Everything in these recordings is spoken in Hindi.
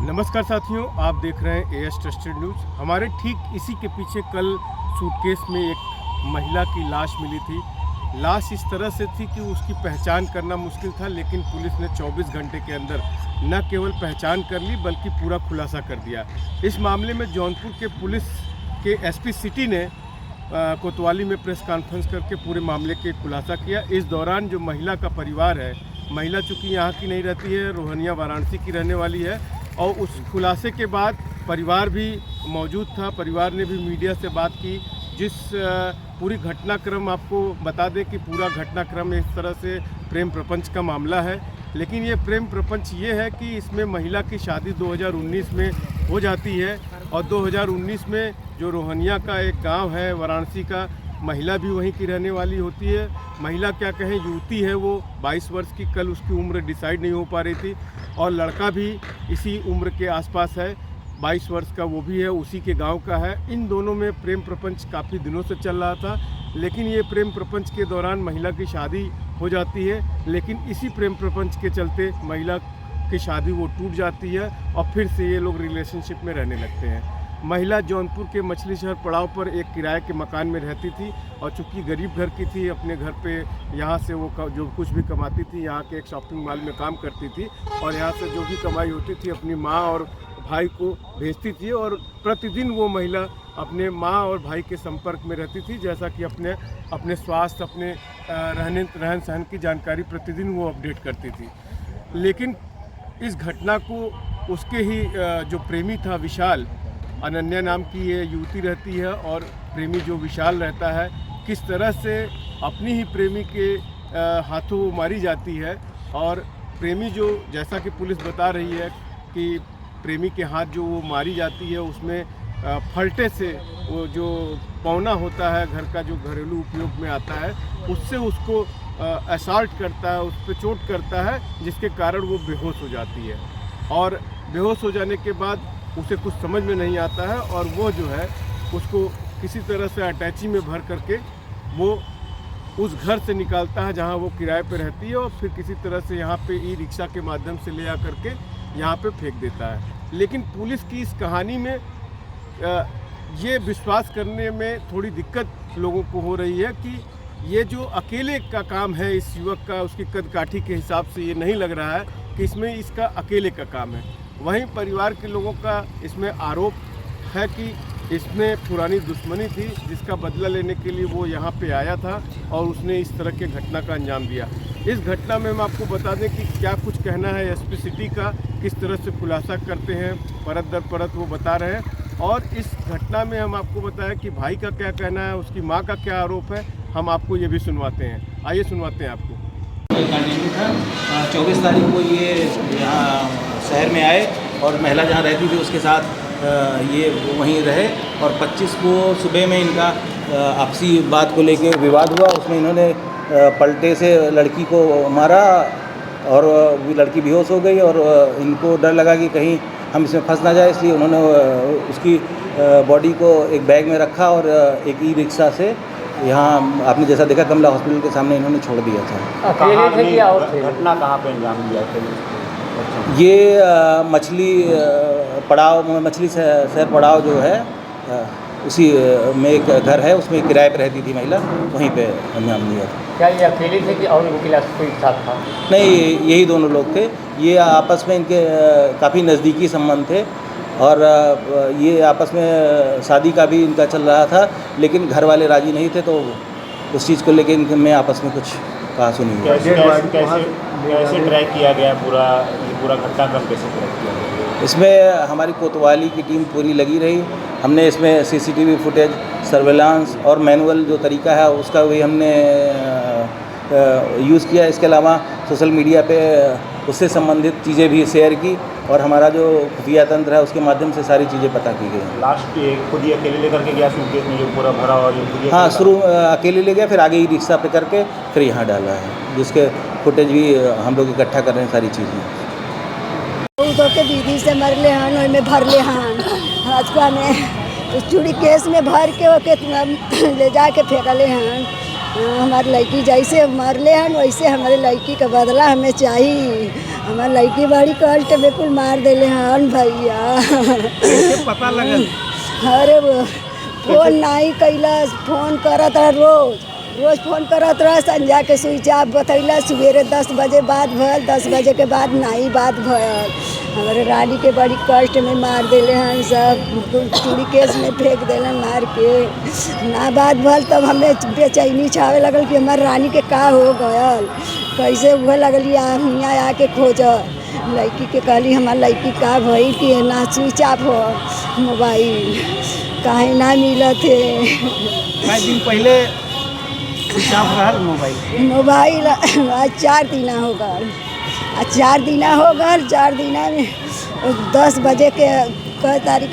नमस्कार साथियों, आप देख रहे हैं एएस ट्रस्टेड न्यूज़। हमारे ठीक इसी के पीछे कल सूटकेस में एक महिला की लाश मिली थी। लाश इस तरह से थी कि उसकी पहचान करना मुश्किल था, लेकिन पुलिस ने 24 घंटे के अंदर न केवल पहचान कर ली बल्कि पूरा खुलासा कर दिया। इस मामले में जौनपुर के पुलिस के एसपी सिटी ने कोतवाली में प्रेस कॉन्फ्रेंस करके पूरे मामले के खुलासा किया। इस दौरान जो महिला का परिवार है, महिला चूँकि यहाँ की नहीं रहती है, रोहनिया वाराणसी की रहने वाली है, और उस खुलासे के बाद परिवार भी मौजूद था। परिवार ने भी मीडिया से बात की। जिस पूरी घटनाक्रम आपको बता दें कि पूरा घटनाक्रम इस तरह से प्रेम प्रपंच का मामला है, लेकिन ये प्रेम प्रपंच ये है कि इसमें महिला की शादी 2019 में हो जाती है, और 2019 में जो रोहनिया का एक गांव है वाराणसी का, महिला भी वहीं की रहने वाली होती है। महिला क्या कहें, युवती है, वो 22 वर्ष की, कल उसकी उम्र डिसाइड नहीं हो पा रही थी, और लड़का भी इसी उम्र के आसपास है, 22 वर्ष का, वो भी है, उसी के गांव का है। इन दोनों में प्रेम प्रपंच काफ़ी दिनों से चल रहा था, लेकिन ये प्रेम प्रपंच के दौरान महिला की शादी हो जाती है, लेकिन इसी प्रेम प्रपंच के चलते महिला की शादी वो टूट जाती है और फिर से ये लोग रिलेशनशिप में रहने लगते हैं। महिला जौनपुर के मछली शहर पड़ाव पर एक किराए के मकान में रहती थी, और चूँकि गरीब घर की थी, अपने घर पे यहाँ से वो जो कुछ भी कमाती थी, यहाँ के एक शॉपिंग मॉल में काम करती थी, और यहाँ से जो भी कमाई होती थी अपनी माँ और भाई को भेजती थी, और प्रतिदिन वो महिला अपने माँ और भाई के संपर्क में रहती थी, जैसा कि अपने स्वास्थ्य, अपने रहन सहन की जानकारी प्रतिदिन वो अपडेट करती थी। लेकिन इस घटना को उसके ही जो प्रेमी था विशाल, अनन्या नाम की ये युवती रहती है, और प्रेमी जो विशाल रहता है, किस तरह से अपनी ही प्रेमी के हाथों वो मारी जाती है। और प्रेमी जो, जैसा कि पुलिस बता रही है कि प्रेमी के हाथ जो वो मारी जाती है, उसमें फलटे से वो जो पौना होता है घर का, जो घरेलू उपयोग में आता है, उससे उसको असॉल्ट करता है, उस पर चोट करता है, जिसके कारण वो बेहोश हो जाती है। और बेहोश हो जाने के बाद उसे कुछ समझ में नहीं आता है, और वो जो है उसको किसी तरह से अटैची में भर करके वो उस घर से निकालता है जहां वो किराए पे रहती है, और फिर किसी तरह से यहाँ पे ई रिक्शा के माध्यम से ले आ करके यहाँ पे फेंक देता है। लेकिन पुलिस की इस कहानी में ये विश्वास करने में थोड़ी दिक्कत लोगों को हो रही है कि ये जो अकेले का काम है इस युवक का, उसकी कदकाठी के हिसाब से ये नहीं लग रहा है कि इसमें इसका अकेले का काम है। वहीं परिवार के लोगों का इसमें आरोप है कि इसमें पुरानी दुश्मनी थी, जिसका बदला लेने के लिए वो यहाँ पे आया था, और उसने इस तरह के घटना का अंजाम दिया। इस घटना में हम आपको बता दें कि क्या कुछ कहना है एसपी सिटी का, किस तरह से खुलासा करते हैं, परत दर परत वो बता रहे हैं। और इस घटना में हम आपको बताएं कि भाई का क्या कहना है, उसकी माँ का क्या आरोप है, हम आपको ये भी सुनवाते हैं। आइए सुनवाते हैं आपको। 24 तारीख को ये यहाँ शहर में आए, और महिला जहाँ रहती थी उसके साथ ये वहीं रहे, और 25 को सुबह में इनका आपसी बात को लेके विवाद हुआ। उसमें इन्होंने पलटे से लड़की को मारा, और वो लड़की बेहोश हो गई, और इनको डर लगा कि कहीं हम इसमें फंस ना जाए, इसलिए उन्होंने उसकी बॉडी को एक बैग में रखा, और एक ई रिक्शा से यहाँ आपने जैसा देखा कमला हॉस्पिटल के सामने इन्होंने छोड़ दिया था। अकेले थे कि और थे? घटना कहाँ पे अंजाम दिया था? ये मछली पड़ाव, मछली शहर पड़ाव जो है, उसी में एक घर है, उसमें किराए पर रहती थी महिला, वहीं पे अंजाम दिया था। क्या ये अकेले थे कि और उनके कोई साथ था? नहीं, यही दोनों लोग थे। ये आपस में इनके काफ़ी नज़दीकी संबंध थे, और ये आपस में शादी का भी इनका चल रहा था, लेकिन घर वाले राजी नहीं थे, तो उस चीज़ को लेकर इनके में आपस में कुछ कहा सुनी हुई। कैसे ट्रैक किया गया पूरा घटनाक्रम कैसे ट्रैक किया गया? इसमें हमारी कोतवाली की टीम पूरी लगी रही। हमने इसमें सीसीटीवी फुटेज, सर्वेलांस और मैनुअल जो तरीका है उसका भी हमने यूज़ किया। इसके अलावा सोशल मीडिया पे उससे संबंधित चीज़ें भी शेयर की, और हमारा जो खुफिया तंत्र है उसके माध्यम से सारी चीज़ें पता की गई। लास्ट खुद ही अकेले लेकर के गया सूटकेस में जो पूरा भरा, और हाँ, शुरू अकेले ले गया, फिर आगे ही रिक्शा पे करके फिर यहाँ डाला है, जिसके फुटेज भी हम लोग इकट्ठा कर रहे हैं सारी चीज़ें। तो के दीदी से मरले हन, ओहि में भरले हन, भाजपा में चूड़ी केस में भर के ओके ले जाके फेंकले हन। हमारी लड़की जैसे मरले हन, वैसे हमारे लड़की का बदला हमें चाहिए। हमार लड़की बड़ी कष्ट बिल्कुल मार देले हन भैया। कैसे पता लगल? अरे वो फोन नहीं कैलस, फोन करत रह रोज फोन करत रह, संझा के स्विच ऑफ बतैला, सवेरे 10 बजे बात भयल, 10 बजे के बाद नहीं बात भयल। हमारे रानी के बड़ी कष्ट में मार देले हैं सब, चूड़ी केस में फेंक देले मार के। ना बात भल तब हमें बेचैनी छावे लगल कि हमार रानी के का हो गयल, कैसे हुए लगली यहाँ आके खोज। लड़की के कहली हमार लड़की का भई कि ना स्विच ऑफ हो मोबाइल, काहे ना मिलत है। कई दिन पहले स्विच ऑफ रहल मोबाइल आज 4 दिन हो गए, आज 4 दिन हो गए। 4 दिन में 10 बजे के क तारीख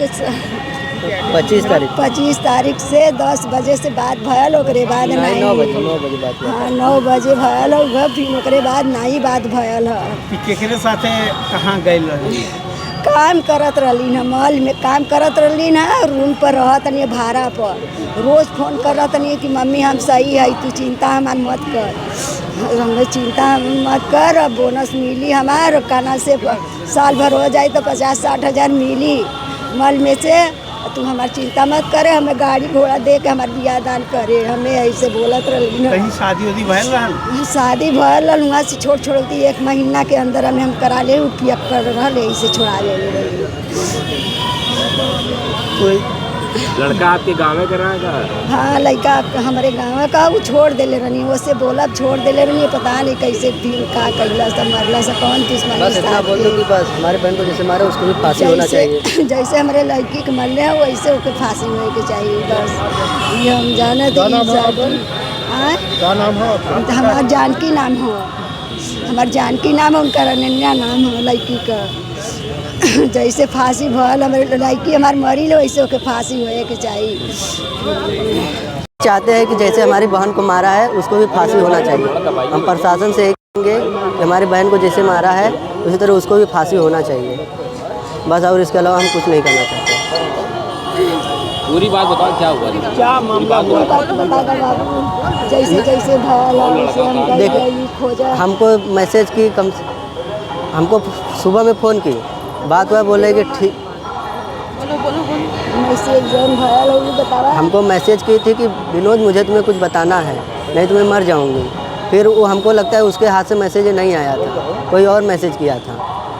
25 तारीख से 10 बजे से बात भयल, ओकरे बाद नहीं 9 बजे बात। हाँ 9 बजे भयल हो, फिर ओकरे बाद नहीं बात भयल है। केकरे साथे कहाँ गए रही? काम करत रहली न, मॉल में काम करत रहली न, रूम पर रहत नहीं भाड़ा पर। रोज़ फोन करत नहीं कि मम्मी हम सही है, तू चिंता हमार मत कर, हमें चिंता मत कर, अब बोनस मिली हमार काना से साल भर हो जाए तो 50-60 हज़ार मिली मॉल में से, तू हमार चिंता मत करे, हमें गाड़ी घोड़ा दे के हमार बियाह दान करे, हमें ऐसे बोलत रहली न। कहीं शादी उदी भयल रहल? शादी भयल रहल, वहाँ से छोड़ती 1 महीना के अंदर हमें करा ले, पिया कर रहल ऐसे छोड़ा ले रही। कोई लड़का आपके गाँव में कराएगा? हाँ लड़का हमारे गाँव का, वो छोड़ देले रहनी, वो से बोला छोड़ देले रहनी, पता नहीं कैसे फिर का कैला सब मरला से कौन दुश्मनी। बस इतना बोल दो कि बस हमारे बहन को जैसे मारा उसको भी फांसी होना चाहिए। जैसे हमारे लड़की के मरले हैं वैसे ओके फांसी होने के चाहिए, बस ये हम जाने थे। क्या नाम है? हमार जानकी नाम हो, हमार जानकी नाम है, उनका अनन्या नाम हो लड़की का। जैसे फांसी भल हमारे लड़की हमार मरी लो, वैसे ओके फांसी होए के चाहिए। चाहते हैं कि जैसे हमारी बहन को मारा है उसको भी फांसी होना चाहिए। हम प्रशासन से कहेंगे कि हमारी बहन को जैसे मारा है उसी तरह उसको भी फांसी होना चाहिए, बस। और इसके अलावा हम कुछ नहीं करना चाहते। पूरी बात बताओ, क्या हुआ? क्या मामला हुआ? जैसे जैसे खोजा, हमको मैसेज की हमको सुबह में फ़ोन की, बात हुआ, बोले कि ठीक। हमको मैसेज की थी कि विनोद मुझे तुम्हें कुछ बताना है, नहीं तो मैं मर जाऊंगी। फिर वो हमको लगता है उसके हाथ से मैसेज नहीं आया था, कोई और मैसेज किया था।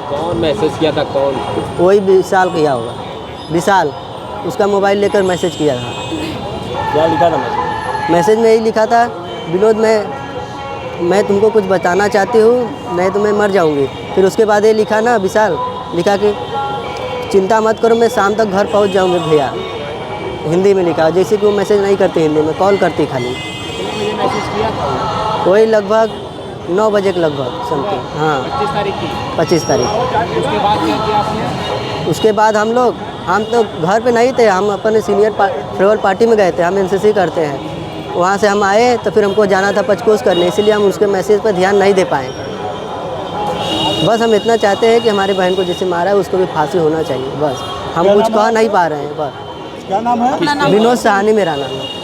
कौन मैसेज किया था? कौन? कोई विशाल किया होगा, विशाल उसका मोबाइल लेकर मैसेज किया था। क्या लिखा था मैसेज? मैसेज में यही लिखा था, विनोद मैं तुमको कुछ बताना चाहती हूँ, नहीं तो मैं मर जाऊँगी। फिर उसके बाद ये लिखा ना, विशाल लिखा कि चिंता मत करो, मैं शाम तक घर पहुँच जाऊँगी भैया, हिंदी में लिखा। जैसे कि वो मैसेज नहीं करती हिंदी में, कॉल करती खाली। मैसेज किया था वही लगभग 9 बजे के लगभग समथिंग। हाँ 25 तारीख की। 25 तारीख। उसके बाद क्या किया आपने? उसके बाद हम तो घर पे नहीं थे, हम अपने सीनियर फेयरवेल पार्टी में गए थे, हम एनसीसी करते हैं। वहाँ से हम आए तो फिर हमको जाना था पंचकोश करने, इसीलिए हम उसके मैसेज पर ध्यान नहीं दे पाए। बस हम इतना चाहते हैं कि हमारी बहन को जैसे मारा है उसको भी फांसी होना चाहिए, बस। हम कुछ कह नहीं पा रहे हैं, बस। क्या नाम है? विनोद सहानी मेरा नाम है।